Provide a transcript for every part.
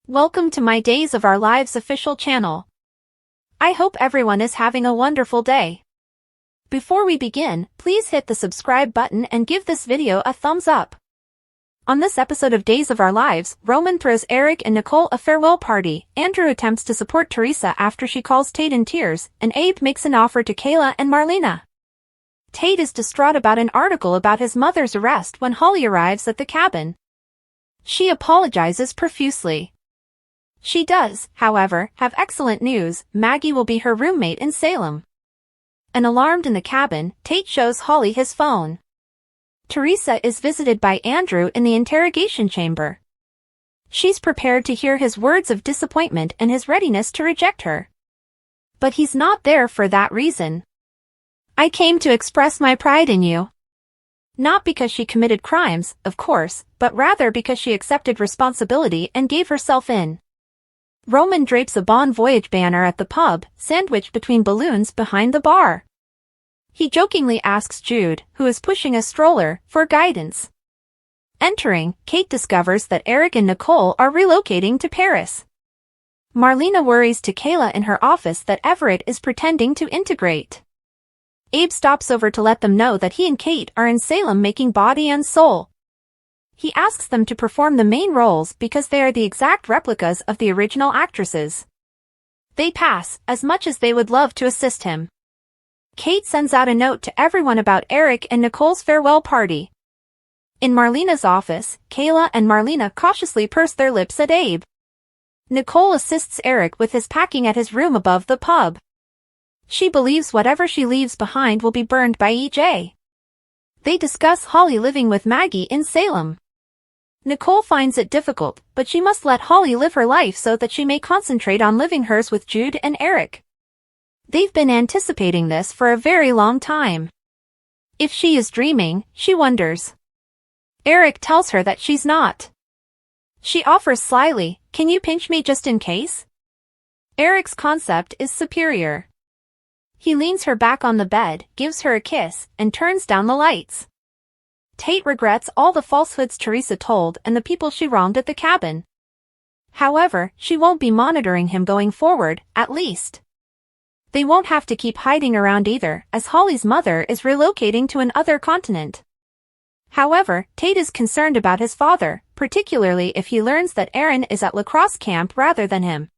Welcome to my Days of Our Lives official channel. I hope everyone is having a wonderful day. Before we begin, please hit the subscribe button and give this video a thumbs up. On this episode of Days of Our Lives, Roman throws Eric and Nicole a farewell party, Andrew attempts to support Teresa after she calls Tate in tears, and Abe makes an offer to Kayla and Marlena. Tate is distraught about an article about his mother's arrest when Holly arrives at the cabin. She apologizes profusely. She does, however, have excellent news. Maggie will be her roommate in Salem. And alarmed in the cabin, Tate shows Holly his phone. Teresa is visited by Andrew in the interrogation chamber. She's prepared to hear his words of disappointment and his readiness to reject her. But he's not there for that reason. "I came to express my pride in you." Not because she committed crimes, of course, but rather because she accepted responsibility and gave herself in. Roman drapes a Bon Voyage banner at the pub, sandwiched between balloons behind the bar. He jokingly asks Jude, who is pushing a stroller, for guidance. Entering, Kate discovers that Eric and Nicole are relocating to Paris. Marlena worries to Kayla in her office that Everett is pretending to integrate. Abe stops over to let them know that he and Kate are in Salem making Body and Soul. He asks them to perform the main roles because they are the exact replicas of the original actresses. They pass, as much as they would love to assist him. Kate sends out a note to everyone about Eric and Nicole's farewell party. In Marlena's office, Kayla and Marlena cautiously purse their lips at Abe. Nicole assists Eric with his packing at his room above the pub. She believes whatever she leaves behind will be burned by EJ. They discuss Holly living with Maggie in Salem. Nicole finds it difficult, but she must let Holly live her life so that she may concentrate on living hers with Jude and Eric. They've been anticipating this for a very long time. If she is dreaming, she wonders. Eric tells her that she's not. She offers slyly, "Can you pinch me just in case?" Eric's concept is superior. He leans her back on the bed, gives her a kiss, and turns down the lights. Tate regrets all the falsehoods Teresa told and the people she wronged at the cabin. However, she won't be monitoring him going forward, at least. They won't have to keep hiding around either, as Holly's mother is relocating to another continent. However, Tate is concerned about his father, particularly if he learns that Aaron is at lacrosse camp rather than him.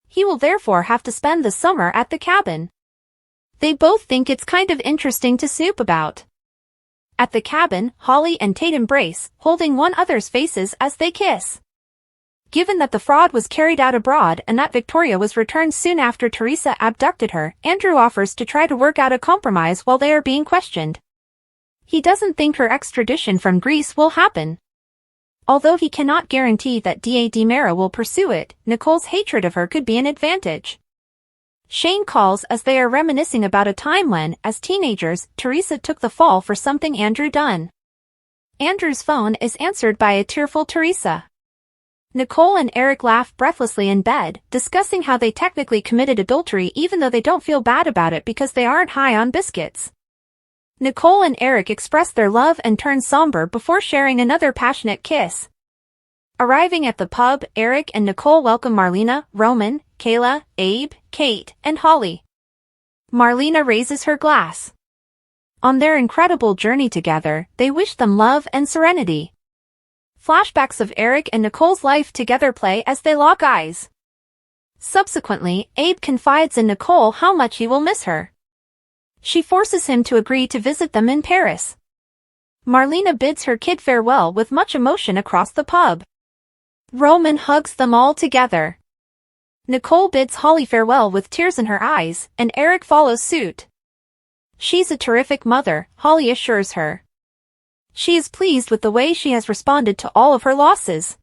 He will therefore have to spend the summer at the cabin. They both think it's kind of interesting to snoop about. At the cabin, Holly and Tate embrace, holding one another's faces as they kiss. Given that the fraud was carried out abroad and that Victoria was returned soon after Teresa abducted her, Andrew offers to try to work out a compromise while they are being questioned. He doesn't think her extradition from Greece will happen. Although he cannot guarantee that Da Mera will pursue it, Nicole's hatred of her could be an advantage. Shane calls as they are reminiscing about a time when, as teenagers, Teresa took the fall for something Andrew done. Andrew's phone is answered by a tearful Teresa. Nicole and Eric laugh breathlessly in bed, discussing how they technically committed adultery even though they don't feel bad about it because they aren't high on biscuits. Nicole and Eric express their love and turn somber before sharing another passionate kiss. Arriving at the pub, Eric and Nicole welcome Marlena, Roman, Kayla, Abe, Kate, and Holly. Marlena raises her glass. On their incredible journey together, they wish them love and serenity. Flashbacks of Eric and Nicole's life together play as they lock eyes. Subsequently, Abe confides in Nicole how much he will miss her. She forces him to agree to visit them in Paris. Marlena bids her kid farewell with much emotion across the pub. Roman hugs them all together. Nicole bids Holly farewell with tears in her eyes, and Eric follows suit. She's a terrific mother, Holly assures her. She is pleased with the way she has responded to all of her losses.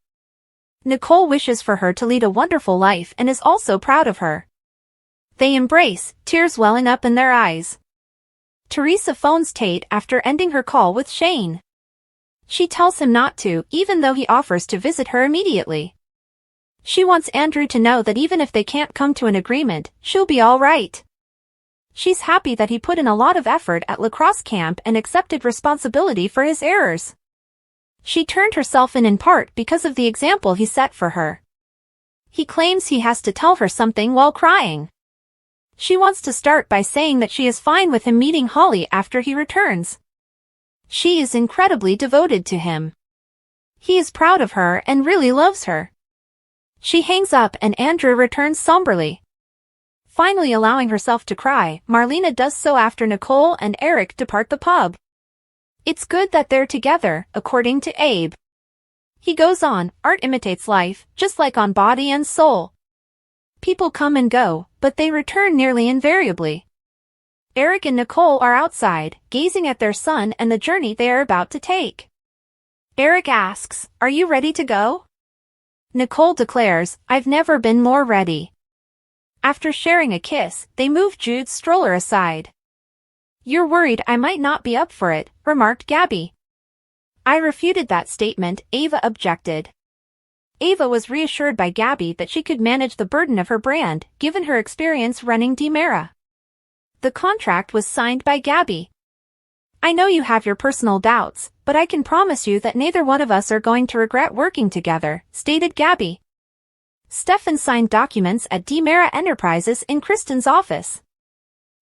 Nicole wishes for her to lead a wonderful life and is also proud of her. They embrace, tears welling up in their eyes. Teresa phones Tate after ending her call with Shane. She tells him not to, even though he offers to visit her immediately. She wants Andrew to know that even if they can't come to an agreement, she'll be all right. She's happy that he put in a lot of effort at lacrosse camp and accepted responsibility for his errors. She turned herself in part because of the example he set for her. He claims he has to tell her something while crying. She wants to start by saying that she is fine with him meeting Holly after he returns. She is incredibly devoted to him. He is proud of her and really loves her. She hangs up and Andrew returns somberly. Finally allowing herself to cry, Marlena does so after Nicole and Eric depart the pub. It's good that they're together, according to Abe. He goes on, art imitates life, just like on Body and Soul. People come and go, but they return nearly invariably. Eric and Nicole are outside, gazing at their son and the journey they are about to take. Eric asks, "Are you ready to go?" Nicole declares, "I've never been more ready." After sharing a kiss, they move Jude's stroller aside. "You're worried I might not be up for it," remarked Gabby. "I refuted that statement," Ava objected. Ava was reassured by Gabby that she could manage the burden of her brand, given her experience running DiMera. The contract was signed by Gabby. "I know you have your personal doubts, but I can promise you that neither one of us are going to regret working together," stated Gabby. Stefan signed documents at DiMera Enterprises in Kristen's office.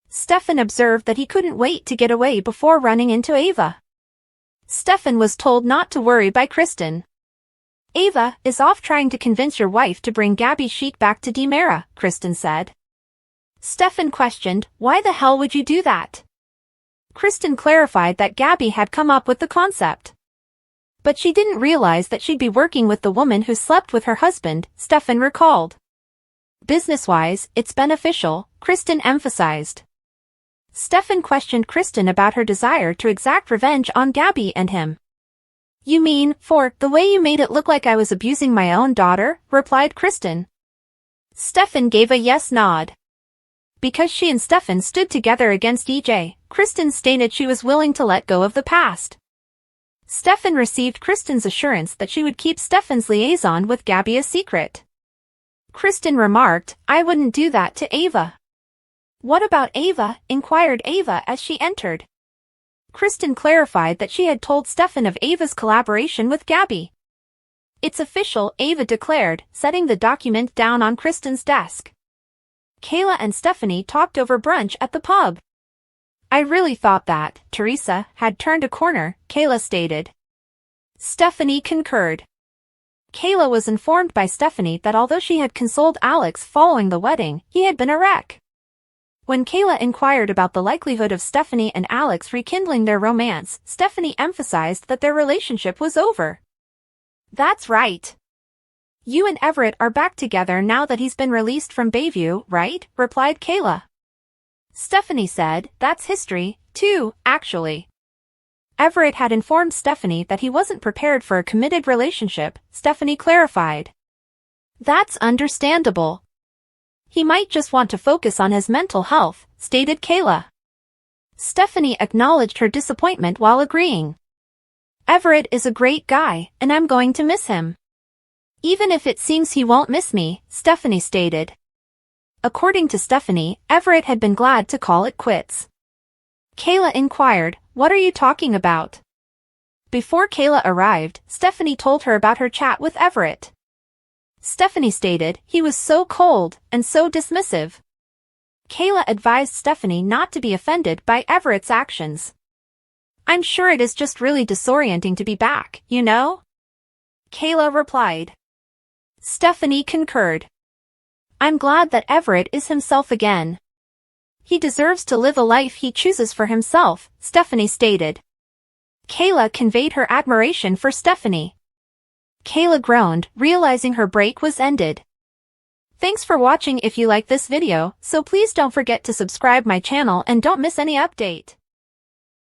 Stefan observed that he couldn't wait to get away before running into Ava. Stefan was told not to worry by Kristen. "Ava is off trying to convince your wife to bring Gabby Chic back to DiMera," Kristen said. Stefan questioned, "Why the hell would you do that?" Kristen clarified that Gabby had come up with the concept. But she didn't realize that she'd be working with the woman who slept with her husband, Stefan recalled. "Business-wise, it's beneficial," Kristen emphasized. Stefan questioned Kristen about her desire to exact revenge on Gabby and him. "You mean, for the way you made it look like I was abusing my own daughter?" replied Kristen. Stefan gave a yes nod. Because she and Stefan stood together against EJ, Kristen stated she was willing to let go of the past. Stefan received Kristen's assurance that she would keep Stefan's liaison with Gabby a secret. Kristen remarked, "I wouldn't do that to Ava." "What about Ava?" inquired Ava as she entered. Kristen clarified that she had told Stefan of Ava's collaboration with Gabby. "It's official," Ava declared, setting the document down on Kristen's desk. Kayla and Stephanie talked over brunch at the pub. "I really thought that Teresa had turned a corner," Kayla stated. Stephanie concurred. Kayla was informed by Stephanie that although she had consoled Alex following the wedding, he had been a wreck. When Kayla inquired about the likelihood of Stephanie and Alex rekindling their romance, Stephanie emphasized that their relationship was over. "That's right. You and Everett are back together now that he's been released from Bayview, right?" replied Kayla. Stephanie said, "That's history, too, actually." Everett had informed Stephanie that he wasn't prepared for a committed relationship, Stephanie clarified. "That's understandable. He might just want to focus on his mental health," stated Kayla. Stephanie acknowledged her disappointment while agreeing. "Everett is a great guy, and I'm going to miss him. Even if it seems he won't miss me," Stephanie stated. According to Stephanie, Everett had been glad to call it quits. Kayla inquired, "What are you talking about?" Before Kayla arrived, Stephanie told her about her chat with Everett. Stephanie stated, "He was so cold and so dismissive." Kayla advised Stephanie not to be offended by Everett's actions. "I'm sure it is just really disorienting to be back, you know?" Kayla replied. Stephanie concurred. "I'm glad that Everett is himself again. He deserves to live a life he chooses for himself," Stephanie stated. Kayla conveyed her admiration for Stephanie. Kayla groaned, realizing her break was ended. Thanks for watching. If you like this video, so please don't forget to subscribe my channel and don't miss any update.